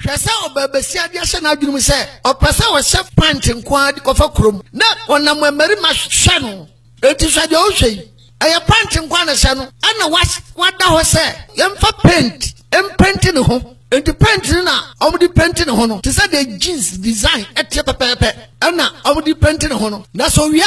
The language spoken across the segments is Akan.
hwese obabesia de ahye na adwunu se opese wo chef pant nko adi kofa krom na onam amari ma hwe no enti hwade o hwei aya pant nko na hye no ana wada ho se yemfa paint paint ne ho enti paint na omudi paint ne ho no te say the jeans design etie pepepe ana omudi paint ne ho no na so wia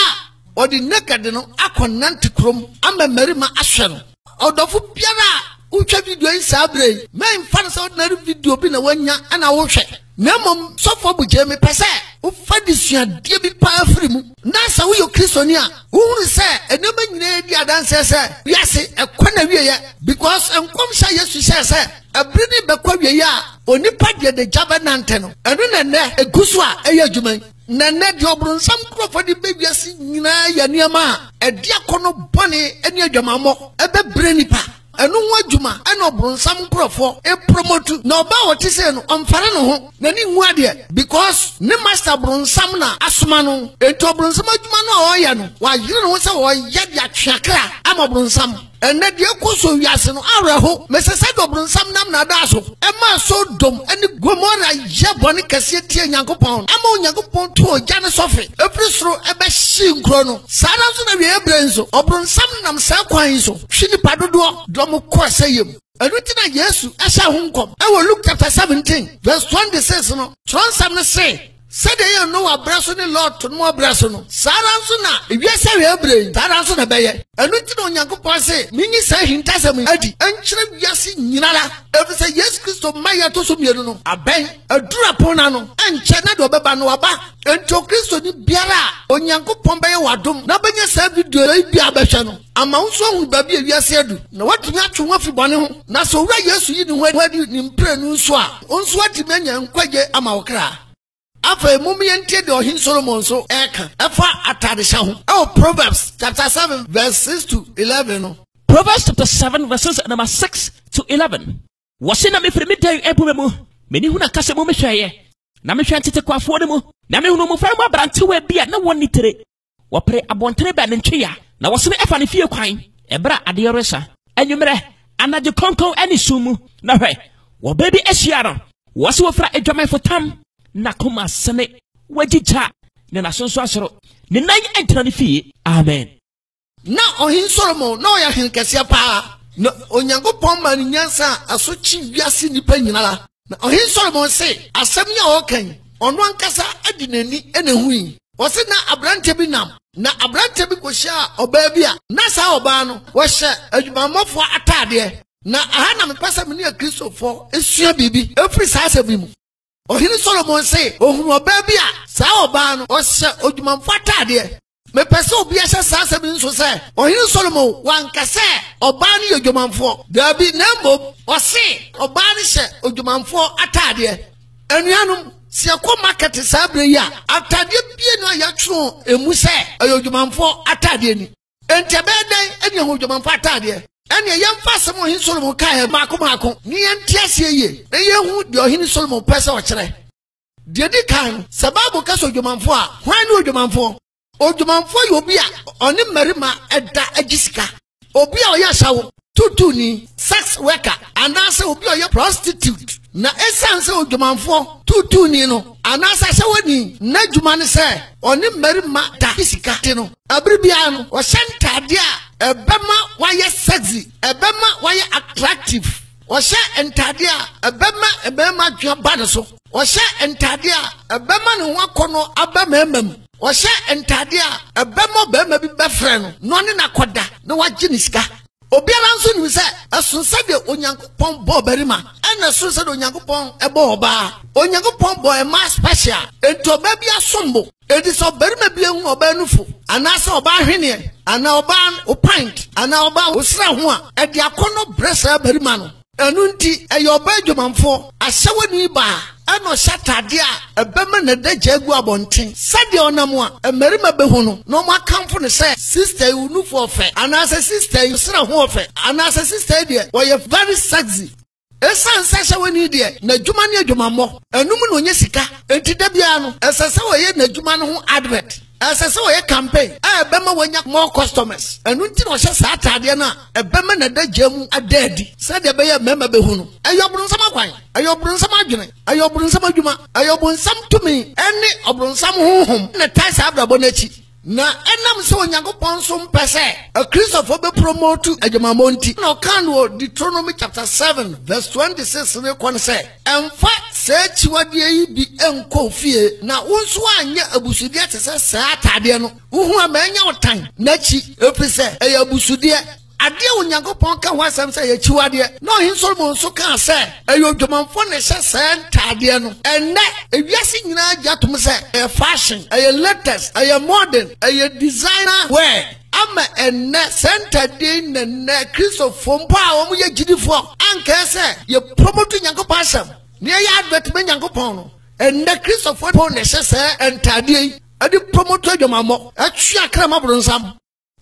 odi naked no akonante krom amamari ma ahwe no odofo biara uche video insa brei men fan so ordinary video bi na wanya ana wo hwe na mom sofo buje me pese wo fadi suade bi pa afri mu na sa wo yo kristoni a wo huru se enema nyina di adanse se wiase ekwana wieye because enkom sha yesu se abrini bekwa wieye a onipa de jabe nante no enu na ne egusu a eye adwuman na ne de obronsam krofo de bewiase nyina ya niama e de akono bone eni adwamamo ebe breni pa enu wadwuma ena obronsam krofo e promote na oba wote se no omfare no ho na ni hu ade because ne master bronsam na asoma no ento obronsam adwuma no oya no wa yire no se wo ya de atwakra ama bronsam ene de ekoso wiase no areho mesese de obronsam nam na da so e ma so dom eni gomora ye bone kase tie nyankopon ama onyankopon to oja ne sofe efri soro ebe hyi nkro no sara so na wie ebrenzo obronsam nam sa kwan so hwini padodo dom ko sayem enutina yesu asha hunkom e wo Luke chapter 17 verse 26 no tronsam ne say said ye no abraso ni Lord to no abraso no saranso na ewiase we ebre saranso na beye enutina onyankopon say minyi sa hintasem adi enkyere wiase nyinara ebi say Jesus Christ maya to so mienu no aben adura pona no enche na de obeba no aba ento Kristo ni biara onyankopon beye wadom na benya sa video yi bia behwe no ama unso hu ba bia wiase adu na watumi atwe ho fibone ho na so wura Yesu yi ni hwadi ni mprenu nso a onso ati menya nkwaje ama wokra afa mumye ntie de ohin Solomon so eka efa atade sha ho Proverbs chapter 7 verse 6 to 11 no Proverbs chapter 7 verses number 6 to 11 wasina me fremi dan ebumemu meni hu na kase mo mehweye na mehwe ntete kwafo ne mu na me hu no mo fra mo abrante wa bia na woni tere wo pre abontere ba ne ntweya na wasene efa ne fie kwan ebra ade resa anwumre anaje konkon ani sumu na hwe wo baby ehia wase wo fra edwaman fotam na koma sene wajija ne na sonso asoro ne nan entra ne fie amen na ohin Solomon na oya hin kese pa na onyankopon ma nyansa asochi wiase nipa nyinara na ohin Solomon say asem nya okan ono ankasa adinani ene hui wose na abrante bi nam na abrante bi kohia oba bi a na sa oba no wo hye adwumamofo atade na aha na mepasa me ne Kristofo esua bibi efri sa asabi mu ohin Solomon say ohun oba bi a sa oba no wo hye adwumamfo atade me pese obi ahye sa asabi nso say ohin Solomon wankase oba no yodwumamfo dabi nambo wo say oba no hye adwumamfo atade anuanum si akọ market sabre ya atade bie no ayatwo emu se ayodwumanfo atade ni entebe den ene hodwumanfo atade ene yemfa sem ohin Solomon kai maako ni entiasie ye eyehu de ohin Solomon pese o kire de di kan sababu kaso odwumanfo a hwan ni odwumanfo yobi a oni marima eda agisika obi a oya shawo tutu ni sex worker anase obi oya prostitute na essence odwumanfo tutu ni no anasa sewani na dwuma ne se oni marima da bisika te no abribia no o shantade a ebema waye sexy ebema waye attractive o sha entade a ebema dwa bad so o sha entade a ebema ne ho akono abamamam o sha entade a ebema bema bi befre no ne nakoda na waje ni sika obiara nso ni se asunsa de onyankopon bo barima ana sunsa de onyankopon ebo oba onyankopon bo e ma special ento ba bia sombo edi so barima bia hu oba nufu ana se oba hwene ana oba o pint ana oba osra ho a edi akono bresa barima no enu nti e oba adwumanfo ahyewani ba ano shatade a ebema na daja gu abonten sade onam a emerima behu no no makamfo ne se sister you nu for fe ana se sister you sra ho fe ana se sister de we very sexy esan sasha wani de na dwuma ne adwumammo enum no nya sika enti da bia no esese we ye na dwuma no ho advert asese wo ye campaign bema wonya more customers enu nti no hye sa atade na bema na dagem adadi se de be ye mema be hunu ayobronsam akwan ayobronsam adwene ayobronsam adwuma ayobronsam tumi ene obronsam honhom na taisa abrabo na chi na enam se onyankopon so mpese a Christopher be promote adwumamonti no kan wo Deuteronomy chapter 7 verse 26 ne kon se emfa se chiwade yi bi enko fie na wonso anya abusudie tese sa atade no uhu amanya wotan na chi efise eya abusudie ade onyankopon ka wasam se ya chiwade no hin Solomon so kan se eyo dwomanfo ne hye sa ntade no enne ewiase nyina ajatom se e fashion e latest e modern e designer wear ama enne center day ne Christopher mpa o mu ye gidifo anka se ye promote nyankopon asam ne ya advert me nyankopon no enne Christopher pon ne hye sa ntade yi ade promote adwamamo atwa akra mabrunsam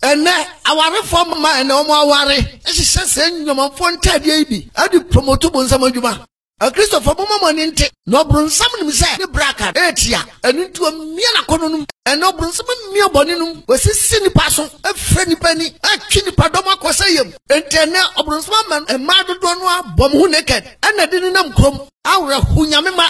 ene aware form ma ene omo aware ehihye se nyomanfo ntade bi ade promote bonsam adwuma a Christopher mama ninte no brunsam nim se ne braka etia enu tuo mia na kono num eno brunsam mia boninum wasisi ni paso afre ni pani atwi ni padom akosayem entene obrunsam man ma dodo no abom hu naked ena de ni nam krom awra hunyame ma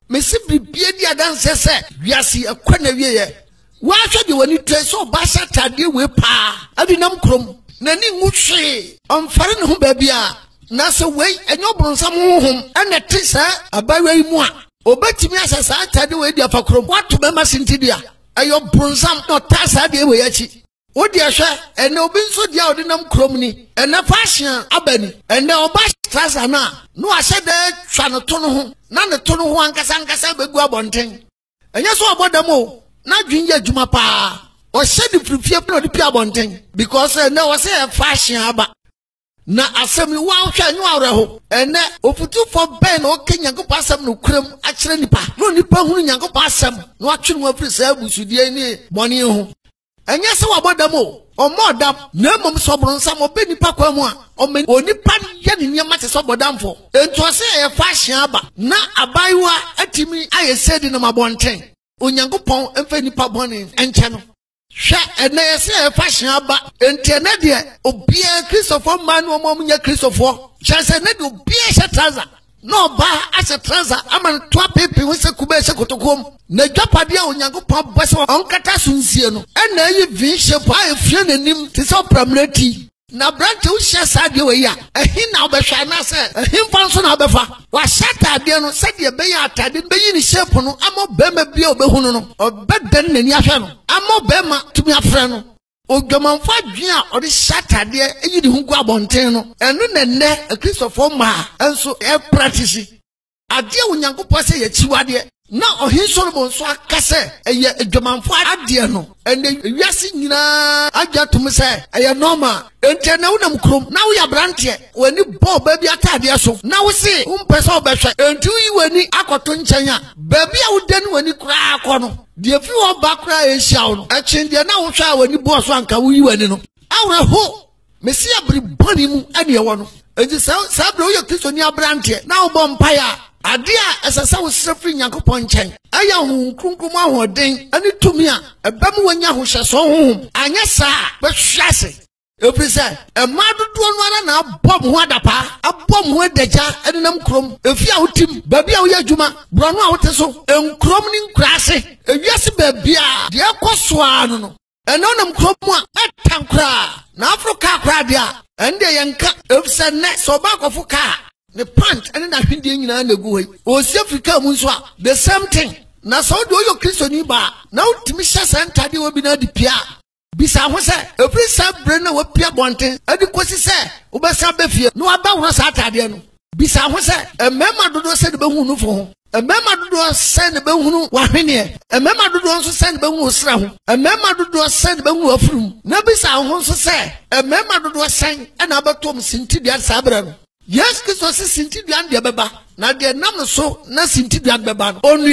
mesi bibie dia dan se wiasi akwana wieye wa hwe de wani treso ba sha tade we pa adi nam krom nani nwuhwe omfare ne ho babia na se we enyo bronsam honhom ene tisa abawe mu a obetimi asasa atade we dia fakrom watu be masintidua ayo bronsam no tasa de we yachi odi ahwe ene obi nso dia odi nam krom ni ene fashion abani ene oba tasa na no ahye de twa no to no ho na ne to no ho ankasa begu abonten enye so obodam o na dwinye adwuma pa o hye de frifie no de pia abonten because ene o say fashion aba na asemi wa hwa nyu awreho ene ofutu for ben o kenyankopon asem no kurem a kire nipa no nipa hunu nyankopon asem no atwe no afiri sa abusudie ni boni ho enye se wabodam o modam na mom so bronsam obe nipa kwa mu a o nipa ye ne nyama te so bodamfo ento se e fashion aba na abaiwa atimi ayesedi na mabonten onyankopon emfa nipa boni enche no hwa ene yese e fashion aba entene de obia Christopher man wo mom nya Christopher chese ne de obia hye trouser no ba ase trouser aman to pepe wo se kuba se kotokom na dwapade a onyankopon bose onkata sunsie no ena yi vin shape a efie nanim ti so pramrati na branch wo hye sade we ya ehin na obehwa na se ehin fanso na obefa wa shata ade no se de be ya atade be yi ni shape no amo bema bia obehunu no obedan nani ahwe no amo bema tumi afra no odwamanfo adwen a odi shata de eyi di hu gu abonten no enu nenne Christopher ma enso e practice ade onyankopon se ye chiwade na ohin Solomon so akase eye adwamanfo ade no ene wiase nyina ajatum se eye normal ente na unam krom na wo ya brantie wani bo ba bi atade so na wo se umpese obehwe enti yi wani akoto nkyanya ba bi a wo dani wani kura akono de fi wo ba kura e hia no achen de na wo hwa wani bo so anka wo yi wani no awre ho mesia bri boni mu ane wo no enti sa bro yo Kristo ni abrantie na wo bo mpaya ade a esasa wo srefri nyankopon nchen aya hu krunkrum ahoden ani tumi a ebam wanya ho hyeso honhom anya sa be hwase efisa emadodo no ara na abom ho adapa abom ho adagya enam krom efi a wotim babi a wo yadwuma bro no a wote so enkrom ni nkrase ewiase babi a de ekoso anu no enonam krom a etankra na Africa kra de a ende yenka efisa ne so ba kofo ka the pant and na hwinde nyina na gu hoi o si Africa mu nso a the same thing na so do yo Kristo ni ba na utimi hye sentade wo bi na di pia bisa ho se every sabre na wo pia bonten adi kosi se wo be sa be fie no aba wo sa atade no bisa ho se emema dodo se de be hu no fo ho emema dodo se ne be hu wa hwene emema dodo nso se ne be hu sra ho emema dodo se ne be hu afurum na bisa ho nso se emema dodo se na abatom sintidua sabre no yes Kristo se sintidua de beba na de nam so na sintidua beba no onue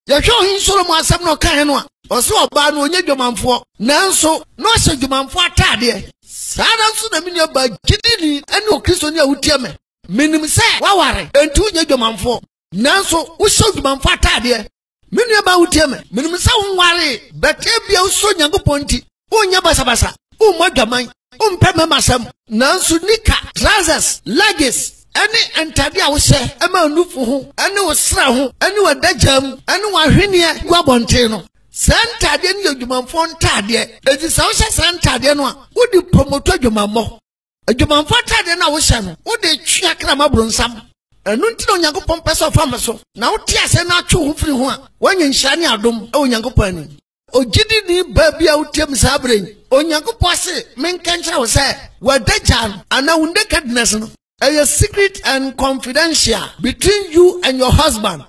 ye hwe ohin Solomon asem no kan no a o se oba no onye dwomanfo nanso no se dwomanfo atade sada nso na mini oba gidini ene o Kristo ni a wutie me menim se waware enti onye dwomanfo nanso wo se dwomanfo atade Menu ba utieme. Menu sa unware. Bete bia uso Nyankopon nti. Unya basa. Umodwaman. Umpeme masam. Nansu nika. Trousers. Leggings. Any entade a wo se ema onufu ho ene wo sra ho ene wo dajam ene wo ahwene guabonte no sentade ne adwumanfo ntade edi sa wo se sentade no a wo di promoto adwumanmo adwumanfo ntade na wo se no wo de twia kra mabronsam enu nti no Nyankopon pese ofam so na wo ti ase na atwo ho firi ho a wanya nhyane adom e Nyankopon ani ogidi ni babia wo tiem sabren Nyankopon se menkankyra wo se wo dajam ana wo nakedness no a secret and confidential between you and your husband.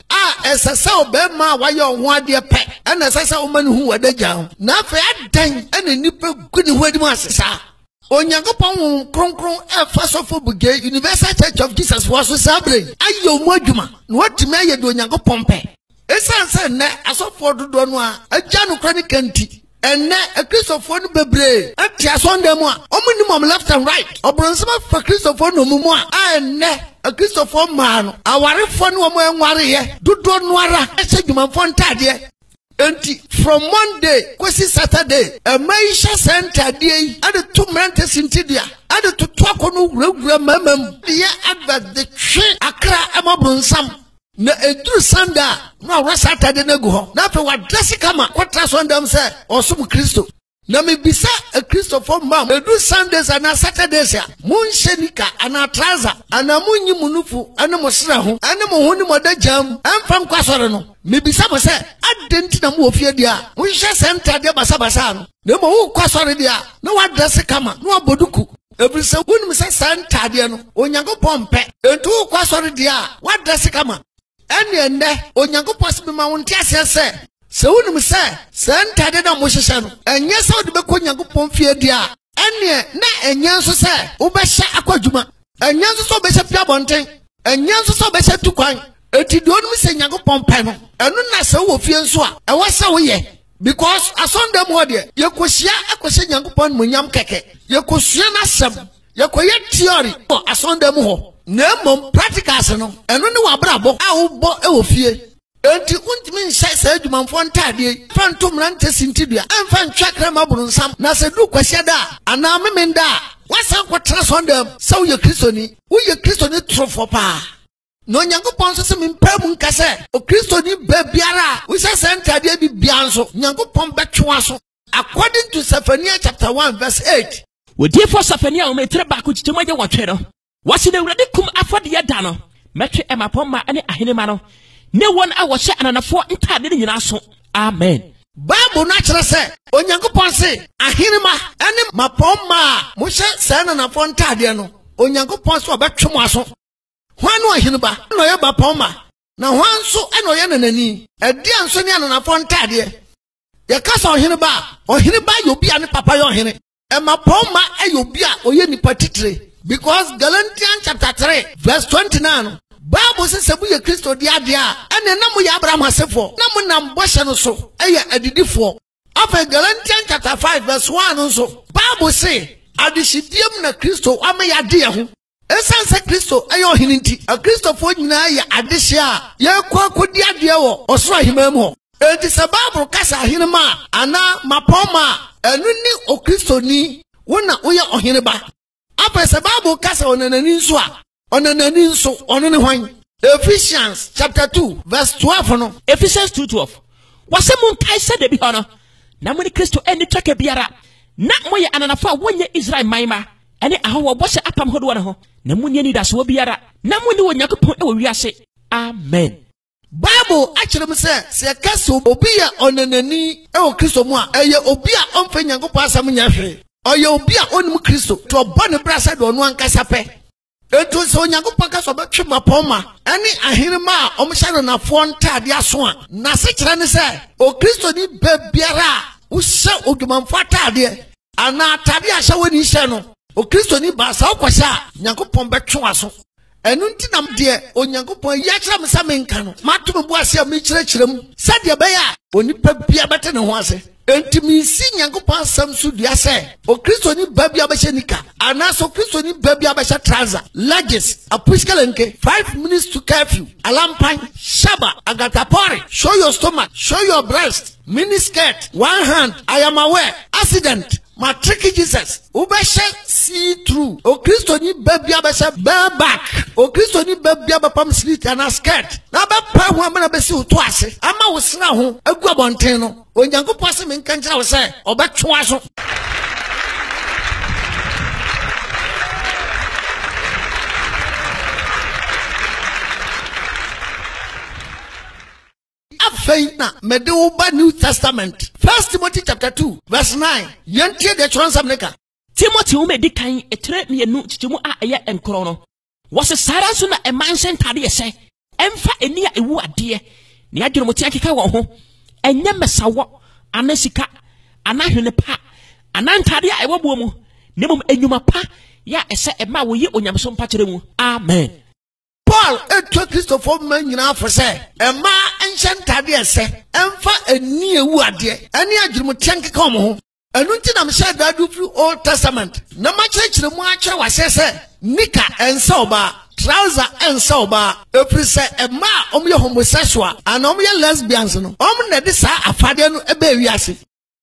Esasa obema wa yo ho ade pe. And esasa omani hu wadaja. Na fa adan ene nipa guni hu adi mu asesa. Onyankopon kronkron efasofo buge Universal Church of Jesus was sabre. Ayo mu adwuma. Na watime aye do Onyankopon pe. Esanse ne asofo dodo no a agya no chronic anti. Enne a Christopher bebre atia Sunday mo a omunimom left and right obronsema for Christopher no mumu a enne a Christopher man awarefo ne omo enware ye dodo no ara ese dwumanfo ntade enti from Monday kwesi Saturday maisha center dey ade to mente sintidia ade to akonu wura mamam ye advert the twe akra amabronsam na eduru sanda na wa Saturday na go ho na fe wa dress kama kwatra sondam se osum Kristo na me bisa a Christopher mam eduru Sundays and Saturdays ya munshenika ana trouser ana munyi munufu ana mosra ho ana mo ho ni modajam amfam kwasore no me bisa mo se adenti na mo ofie dia munhye center dia basa no na mo wo kwasore dia na wa dress kama na wa boduku every se wonu se center dia no Onyankopon pe entu kwasore dia wa dress kama ene Onyankopon se ma wonte ase se wonum se ntade na mo hyehye no enye se wo de be ko Onyankopon fie dia ene na enye nso se wo be hye akwadwuma enye nso so be hye pia bonten enye nso so be hye tukwan eti de wonum se Onyankopon pe no eno na se wo fie nso a e wo se wo ye because asonde mo de ye kohia akohye Onyankopon mo nyam keke ye kohia na sem ye koye theory asonde mo ho na mom practicals no eno ne wabrabo a wo bo e wo fie enti untimi nhyɛ saa adwumanfo ntade fantom rante sintidua amfa ntwakra mabronsam na se du kwahye da ana memenda wasan kwatra sondam sɛ wo yɛ kristoni trofo pa no Nyankopon so se mempam nkase o kristoni ba biara wo sɛ saa ntade bi bia nso Nyankopon bɛtwewa so according to Zephaniah chapter 1 verse 8 wodi for Zephaniah o metre ba ko chichemu agye wotwe no wasi de wurade kum afode ye da no metwe emapon ma ene ahenema no ne won a wo hye ananafo ntade ne nyina so amen Bible na kire se Onyankopon se ahenema ene mapon ma mo hye se ananafo ntade no Onyankopon so obetwe mo aso hwan no aheneba no ye mapon ma na hwan so ene oye nanani ade anso ne ananafo ntade ye kasa oheneba yobi ane papa yo hene emapon ma ayobi a oye nipa titire. Because Galatians chapter 3 verse 29 Bible says sebu ye Kristo dia dia ene na mo ya Abraham asefo na mo nam boshe no so eye adidifo afa Galatians chapter 5 verse 1 nso Bible say adishidiem na Kristo ama ya de ho esanse Kristo eye ohini nti a Kristo fo nyina ya adehye a ye kwakodi ade wo osoro ahimam ho enti se Bible kasa ahinema ana mapoma enu ni o Kristo ni wona oye ohini ba apese Bible kasa onanani nso a onanani nso ono ne hwan Ephesians chapter 2 verse 12 no Ephesians 2:12 wase mun kai se de bi hono na mun Kristo eni twaka biara na moye ananafa wonye Israel maima ene aho bo hye apam hodo ne ho na mun ye ni daso wo biara na mun ni Onyankopon e wo wiase amen Bible akirem se kasa obi ya onanani e o Kristo mu a eye obi a onfa Nyankopon asam nya hwe oye obi a onim Kristo to bone brasa do no ankasa pe eto so Onyankopon ka so betwe mapoma ani ahenema a omhye na fo ntade aso a na se kire ne se o Kristo ni bebiara wo hye odwumanfo atade ana atade a hye woni hye no o Kristo ni ba sa okwhye a Nyankopon betwe aso enu ntinam de Onyankopon ya kire me sa menka no mato me bo ase a me kire mu se de be ya onipa bia bete ne ho ase enti mi si Nyankopɔn asɛm so dua sɛ o Kristo ni baby abɛhyɛ nika anaso Kristo ni baby abɛhyɛ trouser leggings apushkalenke 5 minutes to curfew alampan shaba agatapori show your stomach show your breast mini skirt one hand I am aware accident matric Jesus ubeshe see through o Kristo ni baby abɛhyɛ bareback o Kristo ni baby abɛpam slit and skirt na bɛpa ho amana bɛsi wo to ase ama wo sra ho agu abɔnten no o Nyankopɔn se menka nkyerɛ wo sɛ ɔbɛtwe aso Afeina Meduba New Testament 1 Timothy chapter 2 verse 9 Yentie de Transam neka Timothy umedi kan etre mienu chichimu a eye enkro no wose sara so na emanhye ntade ye emfa eni a ewu ade ne adwene moti akeka wo ho enye mesawo anasika anahwene pa anantade a ewobo mu nemum enyuma pa ya ese ema wo ye onyamso mpa kire mu amen. Paul etwa Christopher man nyina afo se ema enhye ntade ese emfa eni ewu ade eni adwurumote nkeka omo ho enu nti na mhye dadu through Old Testament na ma kyerɛkyerɛ mu akyerɛ wase se nika ensa oba trouser ensa oba efiri se ema omye homosexual and omye lesbians no na de saa afade no ebe wiase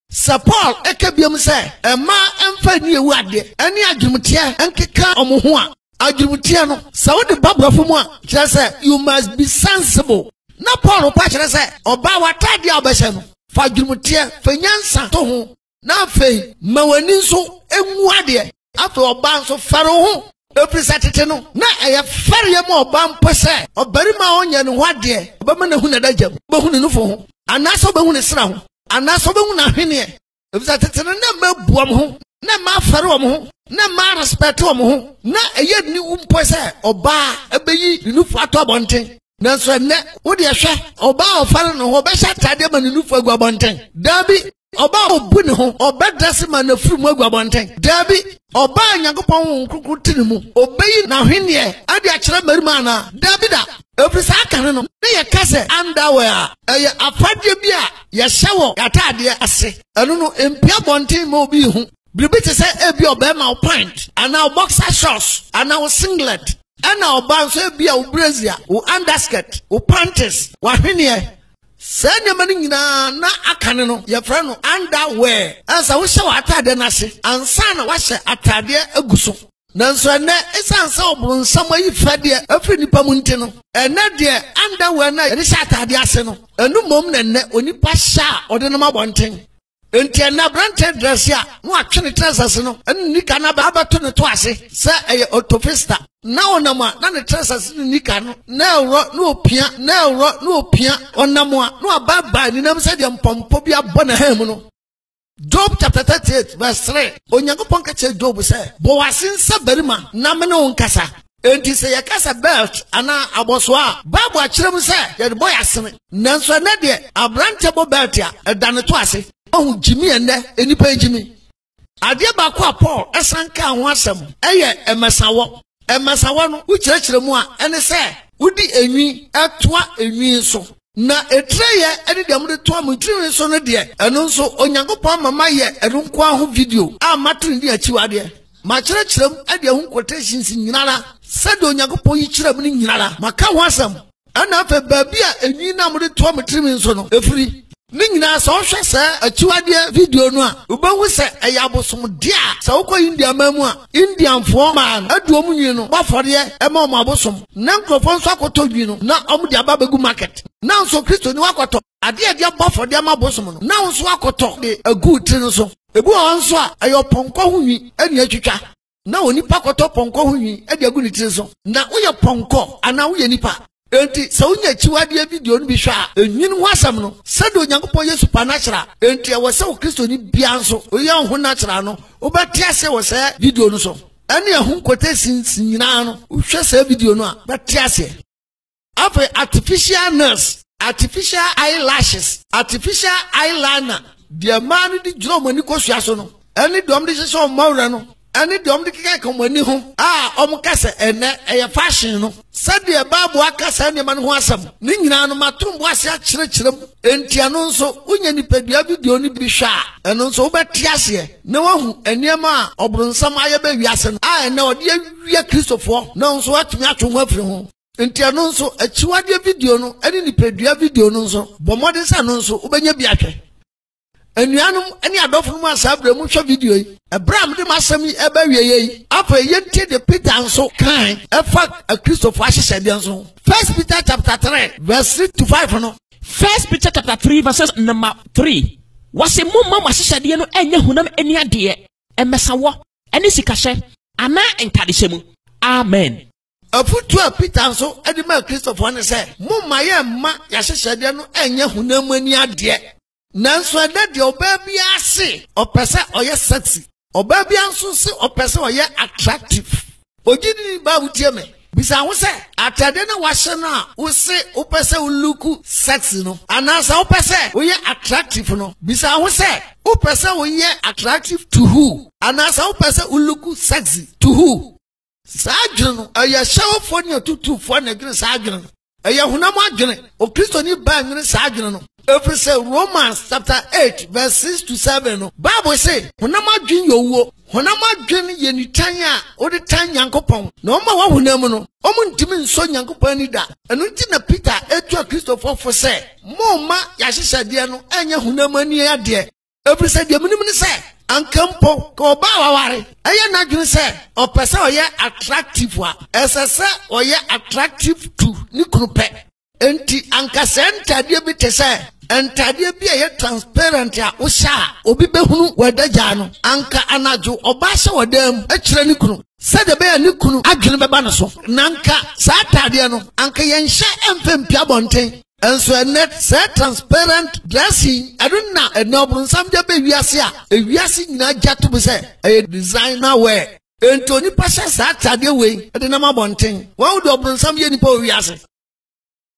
Sir Paul ekebiam se ema emfa eni ewu ade eni adwurumote nkeka omo ho a Ajumutia no sa wo de babrafo mu a kyerɛ sɛ you must be sensible na Paul pa kyerɛ sɛ oba watade abɛhyɛ no fa ajumutia fa nyansa to ho na afei ma wani nso enwu ade afei oba nso fare ho efiri tete no na ɛyɛ fare yɛ ma oba mpo sɛ obarima onye ne ho ade obama na hu na dagam obahu ne nufo ho anaso obahu ne sra ho anaso obahu na hwene efiri tete no na mabuam ho na ma fare wo ho na ma respect wo ho na eye ni umpo se oba ebeyi nufu ato abonten na so ne wo de hwe oba ofare no ho be sha tade ma nufu agu abonten dabi oba obu ne ho obedress ma na furu mu agu abonten dabi oba Nyankopɔn nkukuru tini mu obeyi na hwene ade akere marima na dabi da efisa aka no ne ye kase underwear eye afade bi a ye hyewo yatade ase enu no empia bonten ma obi hu Bribiti say ebi obema pint and now boxer shorts and now singlet and now banso ebi a brazier o underskirt o panties wa hwene se nyama nyina na akane no ye fra no underwear ansa wo hye wa atade na se ansa na wa hye atade aguso nanso ne esansa obronsam ayi fade afri nipa mu nti no ene de underwear na ye hye atade ase no enu mom na ne onipa hya ode no mabonten enti na branded dress ya no atwene trousers no nika na ba abato ne to ase se eye autofista na onama na ne trousers ne nika no na ewro na opia na ewro na opia onamo a no ababa ni nam se de mpompo bi abɔ na ham no Job chapter 38 verse 3 Onyankopɔn ka kyerɛ Job se bo wasensa barima na me ne onkasa enti se ye kasa belt ana aboso a Bible akyerɛ mu se ye de boy asene nanso na de abrante bo belt ya edane to ase Oh, Jimmy and enipa Jimmy. Adia bakwa Paul esanka ho asem eye emesawo no ukyerɛkyerɛ mu a ene se udi enwi etoa enwi so na etreye ene de amde toa mu tiri so no de eno nso Onyankopɔn mama ye eno nko aho video a matri di achiwade ma kyerɛkyerɛm ade ho quotations nyinara se de Onyankopɔn yi kyerɛm ni nyinara maka ho asem ana afa baabi a enwi na amde toa mu tiri so no efiri Ningina so hwe se achiwade video no a ubahu se eyabosom de a se ukọ India mamu a Indian fo man aduom nyi no bafore e ma omo abosom na nkrofo nso akoto dwi no na omo de ababegu market na nso Kristo ni wakoto ade ade bafore ma abosom no na nso akoto de agu tri no so ebu nso a ayo ponko ho nwi eni atwitwa na onipa koto ponko ho nwi e de agu ni tri so na uye ponko ana uye nipa enti sa unya chiwade video no bi hwa enwin ho asam no sado Onyankopɔn Yesu supernatural enti e wo se Kristo ni bia nso oye ho natural no obati ase wo se video no so ene ehun kote nyina no hwe se video no a bati ase afa artificial nails artificial eyelashes artificial eyeliner de man di drum ani kosua so no ene dom de hye so mawre no ani de omde keka komani ho omkase ene eye fashion no sade babu akasa ne man ho asam ni nyina no matombo ase a kyerkyerem entia no nso unya nipadua video ni bi hwa eno nso obeti ase ne wahu eniema a obronsam aye ba wiase no ene ode awia kristofo na nso atumi atwo ho afiri ho entia no nso achiwade video no ene nipadua video no nso bomode sa no nso ubenya bi atwe enuanum ene adofo mu asabra mu hwa video yi ebram de masam yi eba wieye yi afa yenti de Peter nso kan efa Christopher ahyehyede nso 1 Peter chapter 3 verse 3 to 5 no 1 Peter chapter 3 verses number 3 wase mumma ahyehyede no enye hunam eni ade emesawo eni sikahye ana enkadehye mu amen afutu a Peter nso edi ma Christopher ne se mumma ye ma ahyehyede no enye hunam eni ade nanso ade de oba bi ase opese oye sexy oba bi anso se opese oye attractive ogidi ba wutie me bisa wo se atade na wahye na wo se opese uluku sexy no anasa opese oye attractive no bisa wo se opese oye attractive to who anasa opese uluku sexy to who sajun aya shawfo ni otutufo na gire sajun aya hunam adwene o Kristo ni ba nwene sajun no if say Romans chapter 8 verse 6 to 7 no Bible say honam adwen yowo honam adwen ye nitan a odi tan Yankopon na o ma wa honam no o mu ntimi nso Yankopon ni da enu nti na Peter etu Christopher for say mo ma ya hyehyede no enya honam ani ade if say de munim ni say ankampo ko ba waware eye na adwen say o pese o ye attractive wa esese o ye attractive to ni krupe enti ankasenta de bi te say entade bi ye transparent a usha obi behunu wadaja no anka anajo oba hye wadam akire ni kunu sede be ya ni kunu adwene beba no so nanka sa atade no anka yenhye empempia bonten enso net say transparent dressing aduna enobronsam je be wiase a ewiase nyina jato be say e designer wear entoni pasha sa atade we de na mabonten wa wo do obronsam ye nipa wiase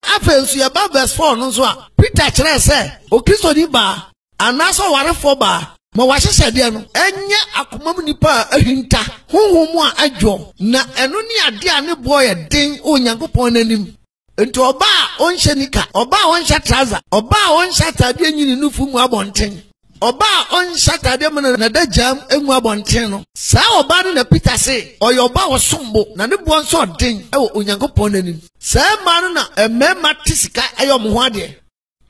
afensu ya ba verse 4 no so a Peter kire se o Kristo ni ba anaso warefo ba ma wahyehyede no enye akomam nipa ahinta honhom a adwo na eno ni ade a ne boy den Onyankopon nanim enti oba onhye nika oba onhye trouser oba onhye tade nyini nufu mu abonten oba onhye tade mu na dajam enu abonten no sa oba no na Peter se oyoba wosombo na ne bo nso den e Onyankopon nanim sa ma no na emema tisika ayom ho ade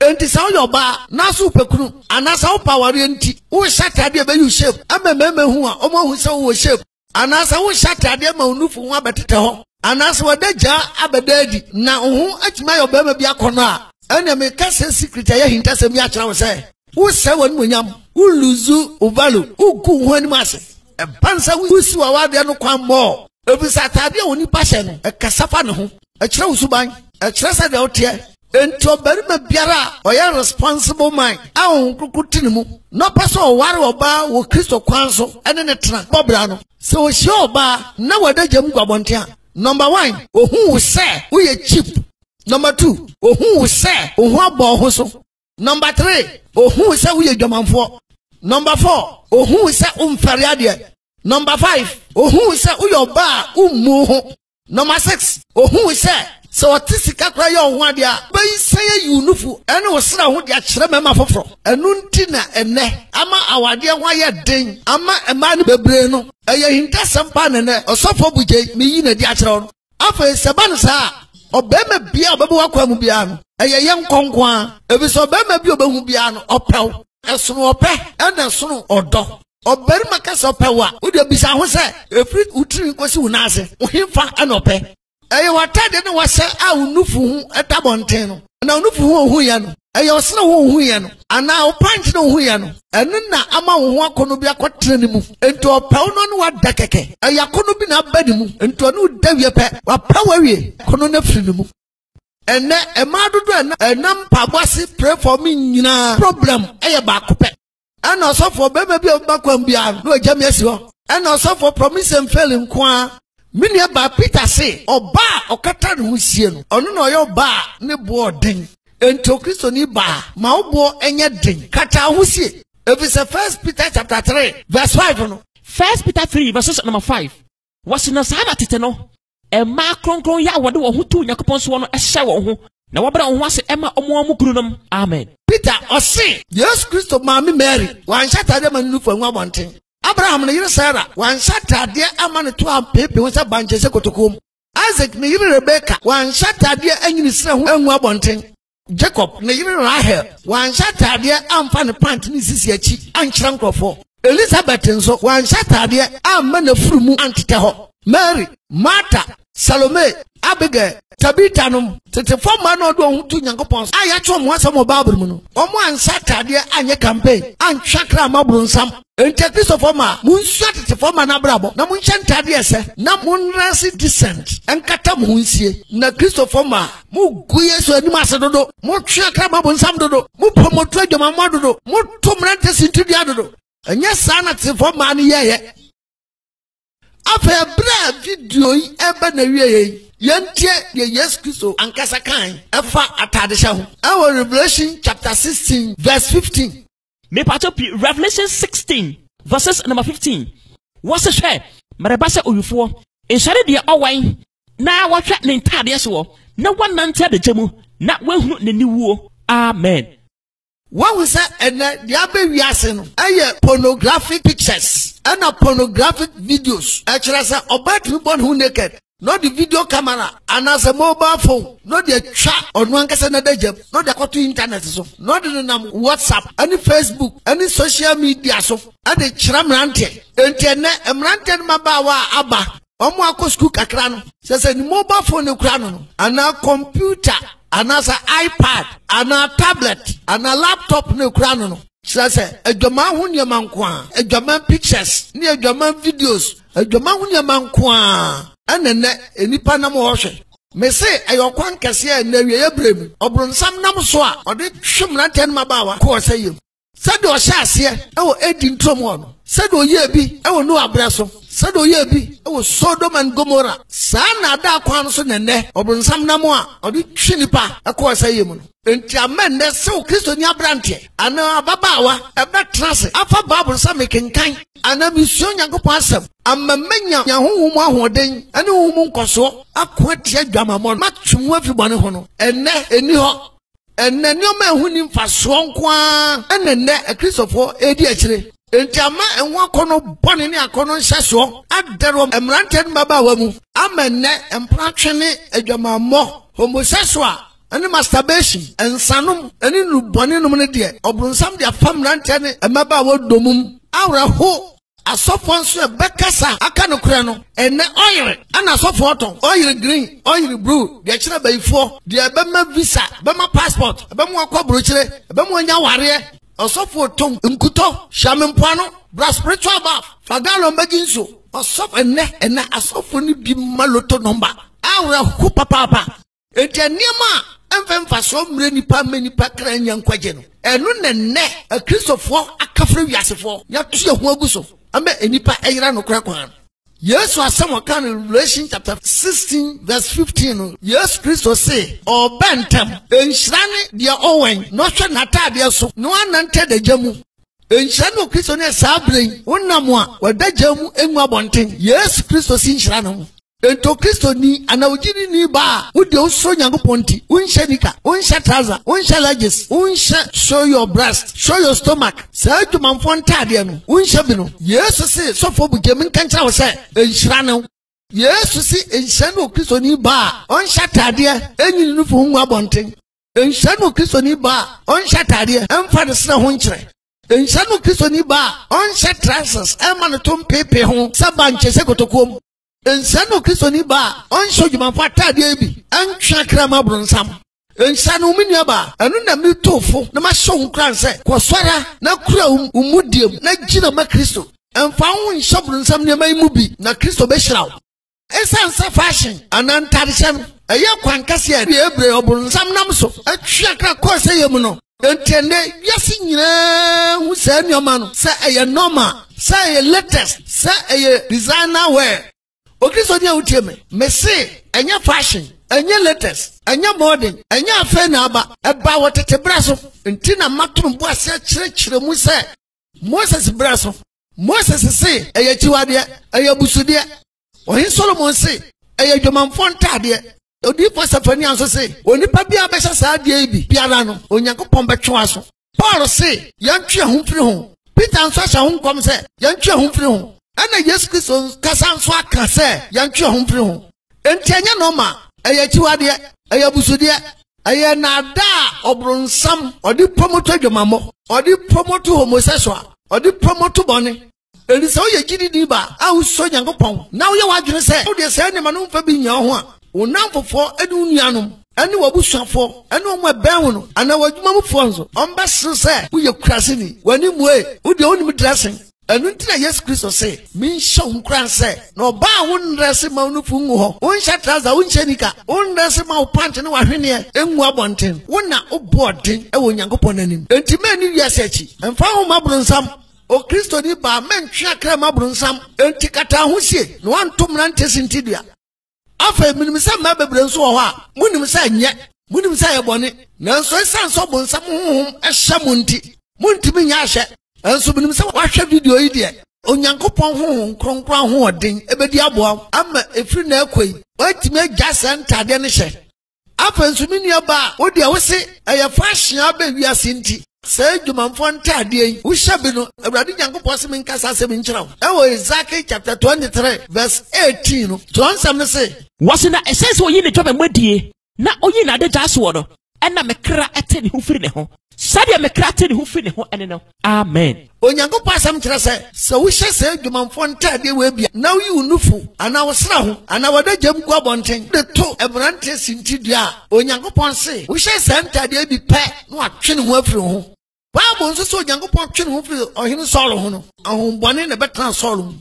enti sa oyoba na so pekunu anasa opaware enti wo shatade be you shape amememe hu a omohu se wo shape anasa wo shatade ma unufu ho abetete ho anasa wadaja abedadi na ho atima yoba ma bi akono a ene me kase secret ya hintasem ya kira wo se wo se won monyam wo luzu ovalo ugu ho anim ase e bansa wo si wa wade no kwan mo ebisa tade woni pashe no e kasafa ne ho e kira wo suban e kira sa de otie ento barima biara oya responsible mind ahun kukuti ne mu no paso ware oba wo Kristo kwan so ene ne tena bobra no se o hye oba na wadagya mu gwabonte a number 1 ohun wo se wo ye cheap number 2 ohun wo se ohun abo ho so number 3 ohun wo se wo ye dwamanfo number 4 ohun wo se umfare ade number 5 ohun wo se wo ye oba ummu ho number 6 ohun wo se so otisika kra ye ohun ade a bai sey yunufu ene wo sra ho de a kire mema foforo enu nti na ene ama awade ho ye den ama ema ne bebre no eye hintasem pa ne ne osofo buje me yi na di a kire no afa seban sa obema bia obebe wakwa mu bia no eye ye nkonkwa ebi so obema bia obehu bia no opew esono ope ena sono odo oberi makasa opewa wo de bisa ho se efri utiri nkosi wunase ohimfa ena ope eye watade ne wase a unufu hu etabonten no na unufu hu ohu ya no eye osena hu ohu ya no ana opanti no ohu ya no enu na ama hu akono bi akotre ne mu ento opew no no wada keke eye akono bi na badi mu ento no dawie pe wapawa wie kono na firi ne mu ene emadodo enam pabwase pray for me nyina problem eye ba kope ana osofo bema bi obakwam bia no agya esi ho ana osofo promise and fail nko Minia ba Peter say oba okata ne husie no ono na oyo ba ne bo den ento Kristo ni ba ma obo enye den kata husie if it's 1 Peter chapter 3 verse 5 no 1 Peter 3 verses number 5. Was na sana tete no. Emma kronkron ya wode wo ho tu Yakobon so no ehye wo ho. Na wabra wo ho ase emma omo kununom. Amen. Peter ose Yes Christo Mami Mary wan shata de manu fu anwa bonten. Abraham ne yire Sarah wan shata de amane to ampepe wo se banje se kotokom. Isaac ne yire Rebecca wan shata de anyini sira ho anwa bonten. Jacob ne yire Rahel wan shata de amfa ne pant ne sisi achi ankyira nkrofo. Elizabeth nso wan shata de amma na furumu antete ho. Mary, Martha, Salome, Abigail, Tabitha nom tete forma no do hu tu Yakobon aya cho mo asem Bible mu no omo ansata de anye campaign antwakra mabru nsam ente Christopher ma munsu tete forma na brabo na munche ntade ese na munrasi descent enkata mo nsie na Christopher ma mu guye so anim ase dodo mo twakra mabru nsam dodo mu promote adwama mo dodo mo tomrante sintudia dodo enya sana tete forma ne yeye afa bra video yi eba na wiye yentie ye Yes Christo ankasa kan efa atade hye ho our Revelation chapter 16 verse 15 me pato Revelation 16 verses number 15 what's the share marabasa oyufo ensare de owan na wahwa ne ntade so na wanante de jemu na wahunu ne niwuo. Amen. What we say and the abe wiase no aye pornographic pictures and pornographic videos actually say obat me born who naked not the video camera and as a mobile phone not the chat on one kasa na dejam not the to internet so not the WhatsApp any Facebook any social media so and the chramrante internet emrante mabawa aba omo akosku kakra no say ni mobile phone e kura no and computer and as iPad and a tablet and a laptop ne kura no say adwama ho nyama nko a adwama pictures ne adwama videos adwama ho nyama nko a anene enipa na mo hwe me say ayokwan kese na wie ebrem obronsam nam so a ode twemna ten mabawa ko sayem sade o sha ase e wo edi ntom no sade o ye bi e wo no abreso sade o ye bi e wo Sodom and Gomorrah sa na da kwan so nene obronsam nam a ode twinipa e ko sayem no enti amen ne se o Kristo ni abrante ana ababawa e betrase afa Bible sa mekenkan ana misio Yakobon asem amamenya yahohum ahoden ane hohum nkoso akwatia dwamamon matwemu afibone ho no enne eni ho enne nioma ehuni mfaso nko a enne Kristofo edi akire enti ama enwa kono bone ne akono nhyeso adero emrante babawa mu amenne empratwene adwamammo homosexual ani masturbation ensanum ani nubone num ne de obronsam de afamrante ne emaba wodomum awra ho asofo nso bekasa aka no kure no ene oil ana asofo oton oil green oil blue de kire bayifo de bema visa bema passport bema akobro kire bema nya ware asofo oton nkuto shamempoano bra spiritual bath fagalo mbajinso asofo ene asofo ni bi maloto number awra ho papa enti niema emfemfa so mre nipa menipa kra nya nkwaje no enu nenne Kristofo akafre wiasefo ya tuye ho aguso ame enipa eyira no kra kwan Yesu asem kan Revelation chapter 16 verse 15 Yes Christo say o bentem enhyirane de owen no hwe natade so no anante de jamu enhyirane Christo ne sabren wonam a wadajamu enwa bonten Yes Christo si enhyirane ento Kristo ni anawjini ni ba wode oso Yakobon ti unhye nika unhye trouser unhye leggings unhye show your breast show your stomach sa adwumanfo ntade no unhye bi no Yesu se sofo bugemin kantra wo se enhyira no Yesu si enhyira no Kristo ni ba onhye tade enyini no fu nwa bonten enhyira no Kristo ni ba onhye tade emfa de sra ho nkyere enhyira no Kristo ni ba onhye trousers ema no tom pepe ho sabanche se kotokom ensano Kristo ni ba onso dwumanfo atade bi antwa krama bronsam ensano munua ba anu na mitofo na ma hye nkran se kwosora na kura umudiem na gina ma Kristo emfa ho nhye bronsam ne mai mu bi na Kristo be hyiraw esansa fashion anantade hye no eye kwankase a ebre obronsam nam so atwa kra kose yem no entende yasi nyina hu se nyoma no se eye normal se eye latest se eye designer wear Okristo dia utieme me say enya fashion enya latest enya modern enya afa na aba eba wotete braso nti na matum bo ase kire mu say Moses braso Moses say eye chiwade eye busude ohin Solomon say eye dwomanfo ntade Odipo Safani anso say onipa bia behya saa de bi biara no Onyankopon betwe aso Paul say yantwe ahomfiri ho Peter anso ahya ho nkom say yantwe ahomfiri ho ana Yesu Kristo kasa anso aka say yantwe ahomfiri ho enti anya no ma eye chiwade eye busude eye nada obronsam odi promote dwamamo odi promote homosexual odi promote bone eni se oye gididi ba awuso Nyankopon na oye wadwene se o de se ne ma no mfa bi nya ho a onamfofo enu nuanom ene wabusuafo ene omo ebenwo no ana wadwumamfo nso omba se uye kurase ni wani mue udi onim dressing enu ntina Yesu Kristo se minsha hunkran se na oba won dress ma onufu ngu ho wonsha trouser wonsha nika won dress ma pant ne wahwene engu abonten wona obodin e wo Nyankopon anim enti mani wiase achi emfa ho mabronsam O Kristo ni ba mentwe akra mabronsam enti kata ho sie no antom na ntesi ntidua afa minim se ma bebre nso ho a munim se nye munim se ye bone nanso esanso bonsam honhom ehya munti muntimi nya ahye enso minim se wahwe video yi de Onyankopon honhom kronkron ho odin ebedi aboa ama efiri na akoi watimi agya sentade ne hye afa enso minua ba wo de wo se eyefa hia ba wiase nti Say Jumanfo ntade wo hyabe no Awurade Nyankopon se menkasa se menkyerɛw ewo Ezekiel chapter 23 verse 18 no to ansam ne se wasina essence oyi ne dwaba madie na oyi na de jaso no ɛna mekra ete ne ho firi ne ho sade mekra ete ne ho firi ne ho ene no amen Onyankopon asam kyerɛ se wo hye se Jumanfo ntade we bia na wo yi unufu ana wo sra ho ana wo da jam gu abonten de to ebrante sintidua Onyankopon se wo hye se ntade bi pɛ no atwe ne ho afiri ho Bible nso so Onyankopon twe ne ho firi ohene Saul ho no ahombone ne betra Saul mu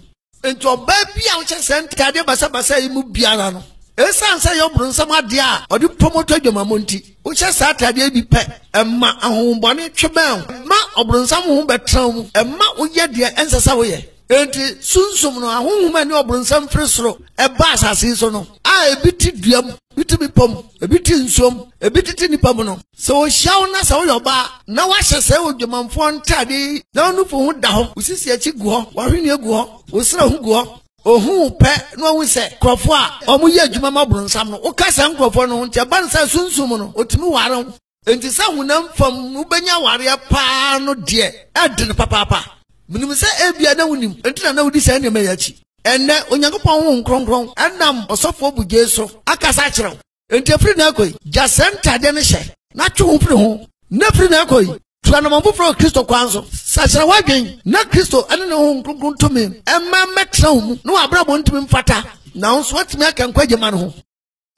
enti oba bia wo hye se ntade basa yi mu biara no esansa yo bronsam ade a odi promote adwamamonti wo hye se atade bi pɛ emma ahombone twebɛn ma obronsam ho betra mu emma wo ye de ensesa wo ye enti sunsum no ahohoma ne obronsam firi soro eba asase so no a ebiti duam biti bipom ebiti nsom ebiti nipam no so hyaw na so yo ba na wa hye se odwamamfo ntade na onufu ho da ho usisi achi gu ho wahwene gu ho usira ho gu ho ohun pɛ no hu se krofo a omuye adwuma mabronsam no wo kasa krofo no ntia ban sa sunsum no otimi ware enti sa hunam fam ubenya ware pa no de adene papa minim se ebia na wunim enti na wudi se ne meyachi enne Onyankopon ho nkronkron anam osofo bugye so akasa kyerɛw enti afiri na akoi jasentade ne hye na twe ho firi ho na afiri na akoi tuanamfo fro Kristo kwanso sakyerɛ wadwen na Kristo ane ne ho nkronkron tumi emma metra ho no abrabo ntumi mfata na nso watimi aka nkwagye ho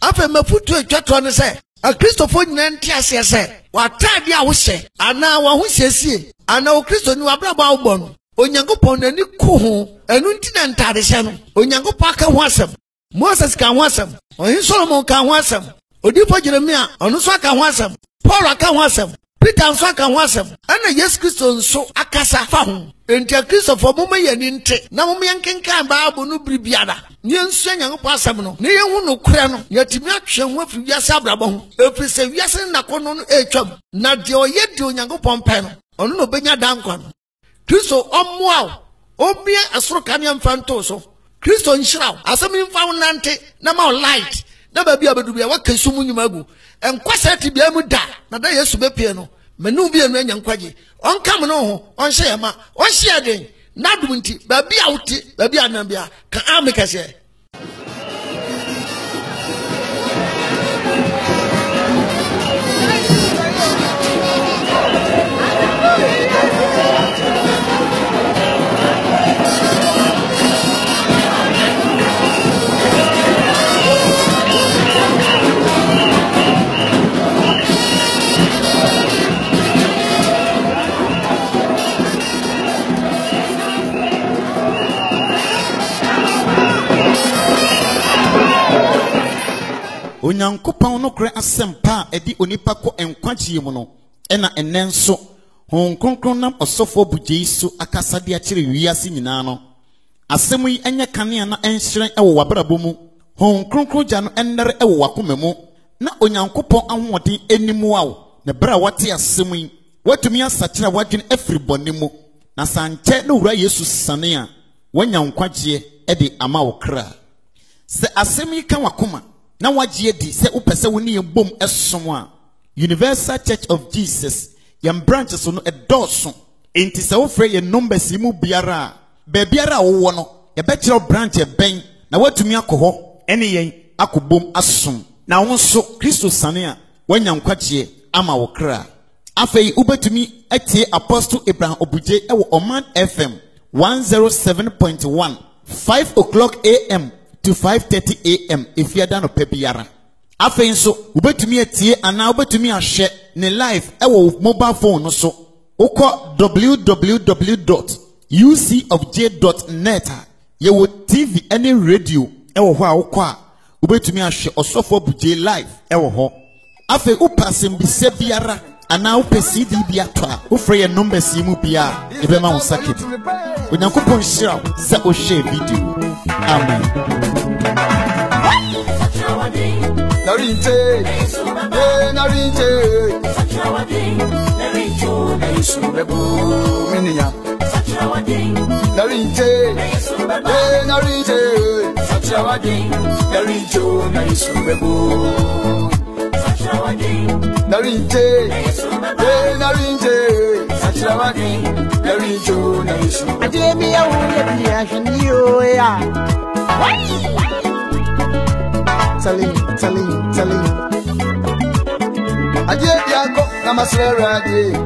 afa mafutu etwato ne se a Kristofo nyina ntiase se watade a wo hye ana wo ho hyesie ana o Kristo ni abrabo a wo bɔ no Onyankopon nani ko ho enu ntina ntade hye no Onyankopon aka ho asem Moses ka ho asem ohin Solomon ka ho asem Odipo Jeremia ono so aka ho asem Paul aka ho asem Peter nso aka ho asem ana Yesu Kristo nso akasa fa ho enti Kristofo mo mayani nte na mo yankenkan Bible no bribiada ne nso Nyankopon asem no ne yehu no kure no yatimi atwe ho afiri wiase abrabo ho efiri se wiase na kono no etwam na de oye de Onyankopon pɛ no ono no benya dankwa no Kristo omwa obie asoro kanea mfanto so Kristo nhyiraw asem mfa wonante na ma light na ba bia bedu bia wakasu mu nyuma gu enkwasa ti bia mu da na da Yesu bepie no menu bia no anya nkwagye onkam no ho onhye yama onhye den na dum nti ba bia wuti ba bia na bia ka amikase Onyankopon no kre asempa edi onipa ko enkwagye mu no ena enenso hon kronkron nam osofo bugye so akasade akire wiase nyina no asem yi enye kanea na enhyeren ewo wabrabo mu hon kronkron gya no ennere ewo wakoma mu na Onyankopon ahoɔden enimu awo na bra wate asem yi watumi asakira wadwene afiri bɔne mu na sanche no wura Yesu sane a wanya nkwagye de ama wo kra se asem yi kan wakoma na wagye di se upese woni yebom esom a Universal Church of Jesus yam branches no edoso enti se wo frɛ ye numbers yi mu biara be biara wo no ye be kire branch ben na watumi akɔ ene yen akobom asom na wo nso Kristo sane a wanya nkwagye ama wo kra afei ubetumi etie Apostle Abraham Obuje ewo Oman FM 107.1 5 o'clock a.m. to 5:30 a.m. if you are done pebiara. Afei nso ubetumi etie ana ubetumi ahye ne live ewo mobile phone so ukọ www.ucofj.net yewo TV any radio ewo ho a ukọ a ubetumi ahye Osofo Obuje live ewo ho. Afei upasem bi se biara ana upesi di bi atwa ufre ye numbers yi mu bia ebema wo sakit onyankopon hira se o share video amen narinte narinte narinte minia narinte narinte narinte narinte sachirawadi narito naisu ajemi ya uye biashaniyo ya Salim ajebi ako na masrerade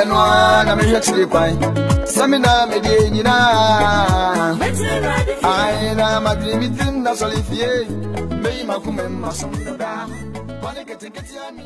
enwa na mehwetire kwan samina medie nyina ai na madrimitin na solifie meyi makumem masonda Wani kete kete ya mi